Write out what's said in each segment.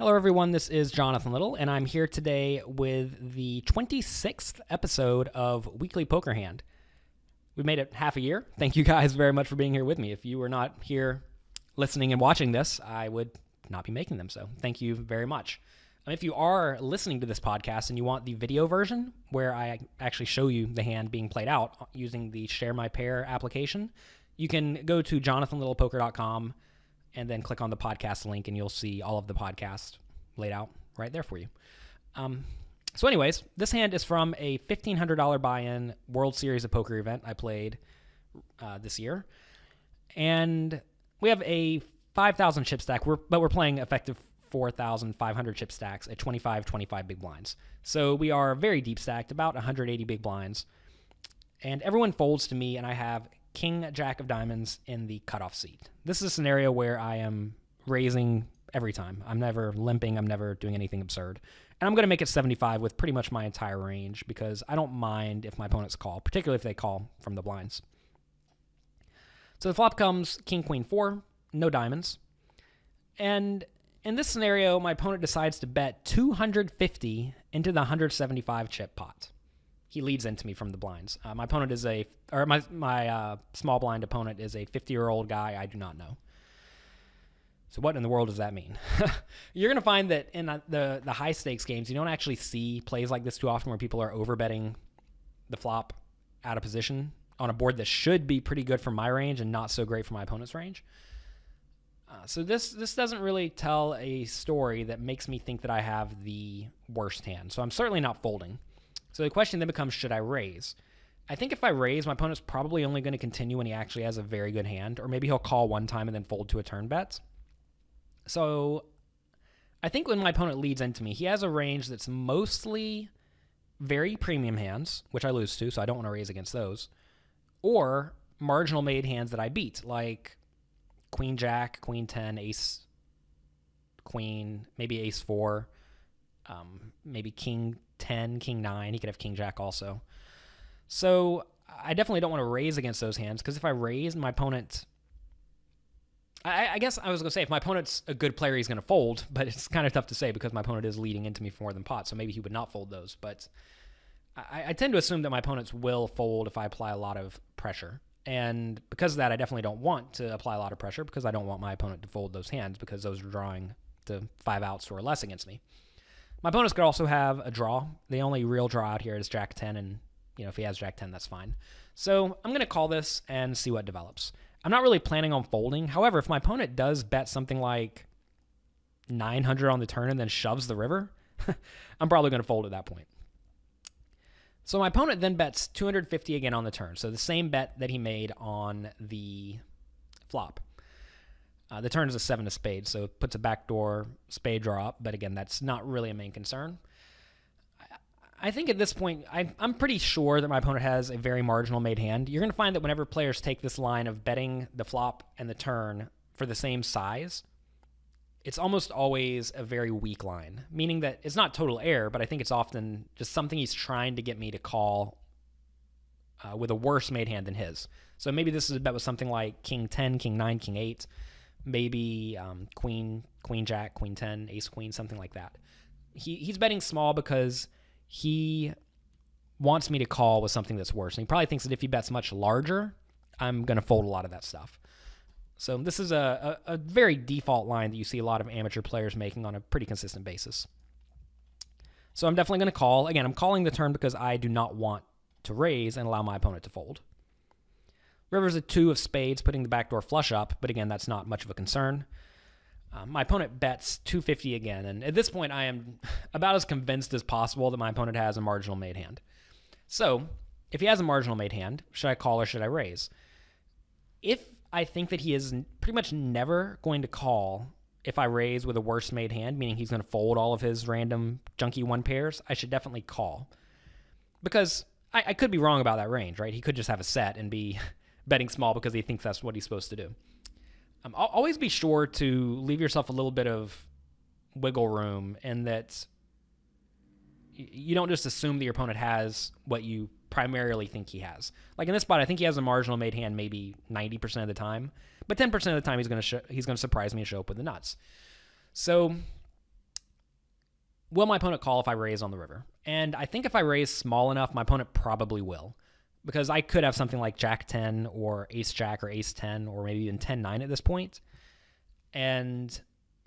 Hello, everyone. This is Jonathan Little, and I'm here today with the 26th episode of Weekly Poker Hand. We've made it half a year. Thank you guys very much for being here with me. If you were not here listening and watching this, I would not be making them, so thank you very much. If you are listening to this podcast and you want the video version, where I actually show you the hand being played out using the Share My Pair application, you can go to jonathanlittlepoker.com and then click on the podcast link, and you'll see all of the podcast laid out right there for you. So anyways, this hand is from a $1,500 buy-in World Series of Poker event I played this year. And we have a 5,000 chip stack, but we're playing effective 4,500 chip stacks at 25 big blinds. So we are very deep stacked, about 180 big blinds. And everyone folds to me, and I have King, Jack of Diamonds in the cutoff seat. This is a scenario where I am raising every time. I'm never limping. I'm never doing anything absurd. And I'm going to make it 75 with pretty much my entire range because I don't mind if my opponents call, particularly if they call from the blinds. So the flop comes King, Queen, 4, no diamonds. And in this scenario, my opponent decides to bet 250 into the 175 chip pot. He leads into me from the blinds. My opponent is my small blind opponent is a 50-year-old guy I do not know. So what in the world does that mean? You're going to find that in the high stakes games, you don't actually see plays like this too often where people are overbetting the flop out of position on a board that should be pretty good for my range and not so great for my opponent's range. So this doesn't really tell a story that makes me think that I have the worst hand. So I'm certainly not folding. So the question then becomes, should I raise? I think if I raise, my opponent's probably only going to continue when he actually has a very good hand, or maybe he'll call one time and then fold to a turn bet. So I think when my opponent leads into me, he has a range that's mostly very premium hands, which I lose to, so I don't want to raise against those, or marginal made hands that I beat, like Queen Jack, Queen 10, Ace Queen, maybe Ace 4, maybe King 10, King 9. He could have King Jack also. So I definitely don't want to raise against those hands because if I raise, my opponent... I guess I was going to say, if my opponent's a good player, he's going to fold, but it's kind of tough to say because my opponent is leading into me for more than pot, so maybe he would not fold those. But I tend to assume that my opponents will fold if I apply a lot of pressure. And because of that, I definitely don't want to apply a lot of pressure because I don't want my opponent to fold those hands because those are drawing to 5 outs or less against me. My opponents could also have a draw. The only real draw out here is Jack 10, and if he has Jack 10, that's fine. So I'm going to call this and see what develops. I'm not really planning on folding. However, if my opponent does bet something like 900 on the turn and then shoves the river, I'm probably going to fold at that point. So my opponent then bets 250 again on the turn. So the same bet that he made on the flop. The turn is a 7 of spades, so it puts a backdoor spade draw up. But again, that's not really a main concern. I think at this point, I'm pretty sure that my opponent has a very marginal made hand. You're going to find that whenever players take this line of betting the flop and the turn for the same size, it's almost always a very weak line, meaning that it's not total error, but I think it's often just something he's trying to get me to call with a worse made hand than his. So maybe this is a bet with something like King 10, King 9, King 8, maybe Queen Jack, Queen 10, Ace Queen, something like that. He's betting small because he wants me to call with something that's worse. And he probably thinks that if he bets much larger, I'm going to fold a lot of that stuff. So this is a very default line that you see a lot of amateur players making on a pretty consistent basis. So I'm definitely going to call. Again, I'm calling the turn because I do not want to raise and allow my opponent to fold. River's a 2 of spades, putting the backdoor flush up, but again, that's not much of a concern. My opponent bets 250 again, and at this point, I am about as convinced as possible that my opponent has a marginal made hand. So, if he has a marginal made hand, should I call or should I raise? If I think that he is pretty much never going to call if I raise with a worse made hand, meaning he's going to fold all of his random junky 1 pairs, I should definitely call. Because I could be wrong about that range, right? He could just have a set and be betting small because he thinks that's what he's supposed to do. Always be sure to leave yourself a little bit of wiggle room and that you don't just assume that your opponent has what you primarily think he has. Like in this spot, I think he has a marginal made hand maybe 90% of the time, but 10% of the time he's going to surprise me and show up with the nuts. So will my opponent call if I raise on the river? And I think if I raise small enough, my opponent probably will. Because I could have something like Jack 10 or Ace Jack or Ace 10 or maybe even 10-9 at this point. And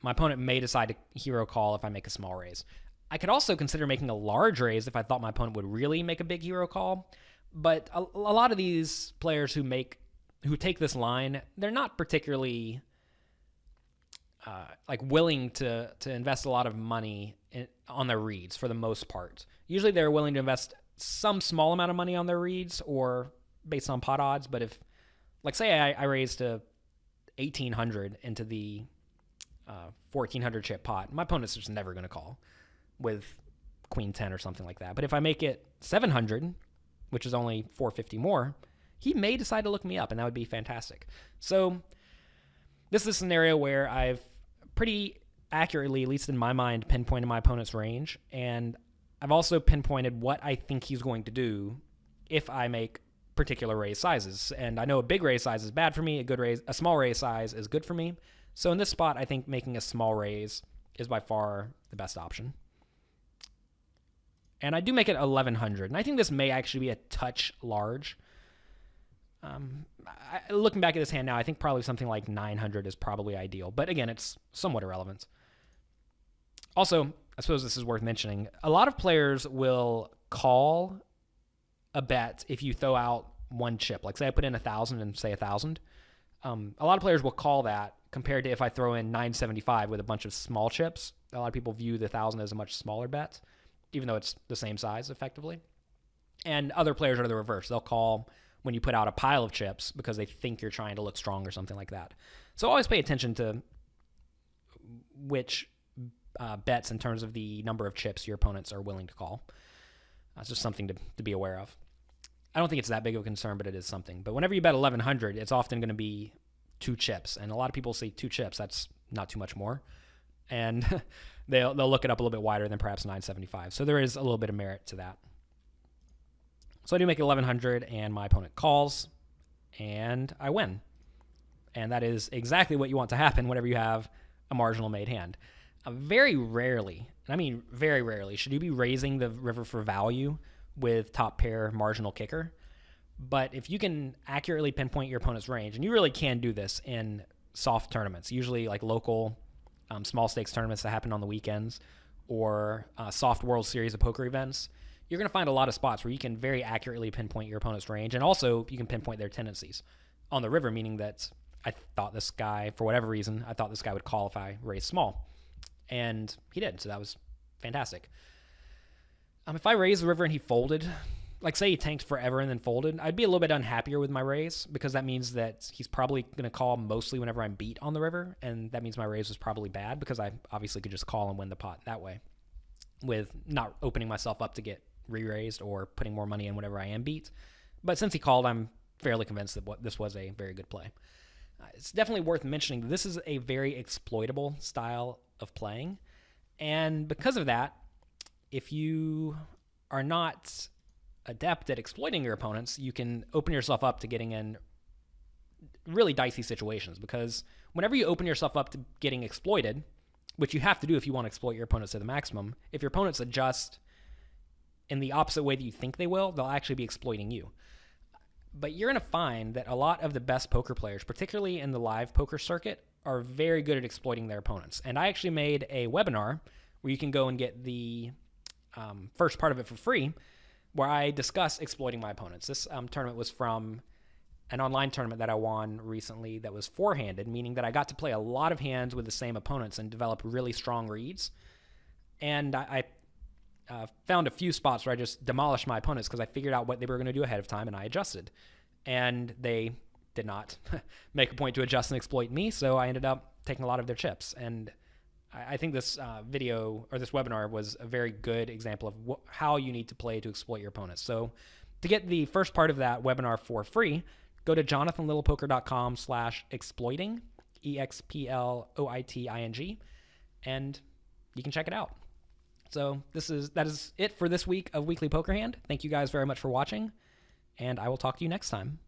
my opponent may decide to hero call if I make a small raise. I could also consider making a large raise if I thought my opponent would really make a big hero call. But a lot of these players who take this line, they're not particularly willing to invest a lot of money on their reads for the most part. Usually they're willing to invest some small amount of money on their reads or based on pot odds. But if, like, say I raised to 1,800 into the 1,400 chip pot, my opponent's just never going to call with Queen 10 or something like that. But if I make it 700, which is only 450 more, he may decide to look me up, and that would be fantastic. So this is a scenario where I've pretty accurately, at least in my mind, pinpointed my opponent's range, and I've also pinpointed what I think he's going to do if I make particular raise sizes. And I know a big raise size is bad for me, a small raise size is good for me. So in this spot, I think making a small raise is by far the best option. And I do make it 1,100, and I think this may actually be a touch large. Looking back at this hand now, I think probably something like 900 is probably ideal. But again, it's somewhat irrelevant. Also, I suppose this is worth mentioning. A lot of players will call a bet if you throw out one chip. Like say I put in 1,000 and say 1,000. A lot of players will call that compared to if I throw in 975 with a bunch of small chips. A lot of people view the 1,000 as a much smaller bet, even though it's the same size effectively. And other players are the reverse. They'll call when you put out a pile of chips because they think you're trying to look strong or something like that. So always pay attention to which bets in terms of the number of chips your opponents are willing to call. That's just something to be aware of. I don't think it's that big of a concern, but it is something. But whenever you bet 1,100, it's often going to be 2 chips. And a lot of people say 2 chips. That's not too much more. And they'll look it up a little bit wider than perhaps 975. So there is a little bit of merit to that. So I do make 1,100, and my opponent calls, and I win. And that is exactly what you want to happen whenever you have a marginal made hand. Very rarely, and I mean very rarely, should you be raising the river for value with top pair marginal kicker. But if you can accurately pinpoint your opponent's range, and you really can do this in soft tournaments, usually like local small stakes tournaments that happen on the weekends, or soft World Series of Poker events, you're going to find a lot of spots where you can very accurately pinpoint your opponent's range, and also you can pinpoint their tendencies on the river, meaning that I thought this guy, for whatever reason, I thought this guy would call if I raised small. And he did, so that was fantastic. If I raised the river and he folded, like say he tanked forever and then folded, I'd be a little bit unhappier with my raise, because that means that he's probably going to call mostly whenever I'm beat on the river, and that means my raise was probably bad, because I obviously could just call and win the pot that way with not opening myself up to get re-raised or putting more money in whenever I am beat. But since he called, I'm fairly convinced that this was a very good play. It's definitely worth mentioning that this is a very exploitable style of playing, and because of that, if you are not adept at exploiting your opponents, you can open yourself up to getting in really dicey situations, because whenever you open yourself up to getting exploited, which you have to do if you want to exploit your opponents to the maximum, if your opponents adjust in the opposite way that you think they will, they'll actually be exploiting you. But you're going to find that a lot of the best poker players, particularly in the live poker circuit, are very good at exploiting their opponents. And I actually made a webinar where you can go and get the first part of it for free, where I discuss exploiting my opponents. This tournament was from an online tournament that I won recently that was four-handed, meaning that I got to play a lot of hands with the same opponents and develop really strong reads. And I found a few spots where I just demolished my opponents because I figured out what they were going to do ahead of time, and I adjusted. And they did not make a point to adjust and exploit me, so I ended up taking a lot of their chips. And I think this video, or this webinar, was a very good example of how you need to play to exploit your opponents. So to get the first part of that webinar for free, go to jonathanlittlepoker.com/exploiting, EXPLOITING, and you can check it out. So that is it for this week of Weekly Poker Hand. Thank you guys very much for watching, and I will talk to you next time.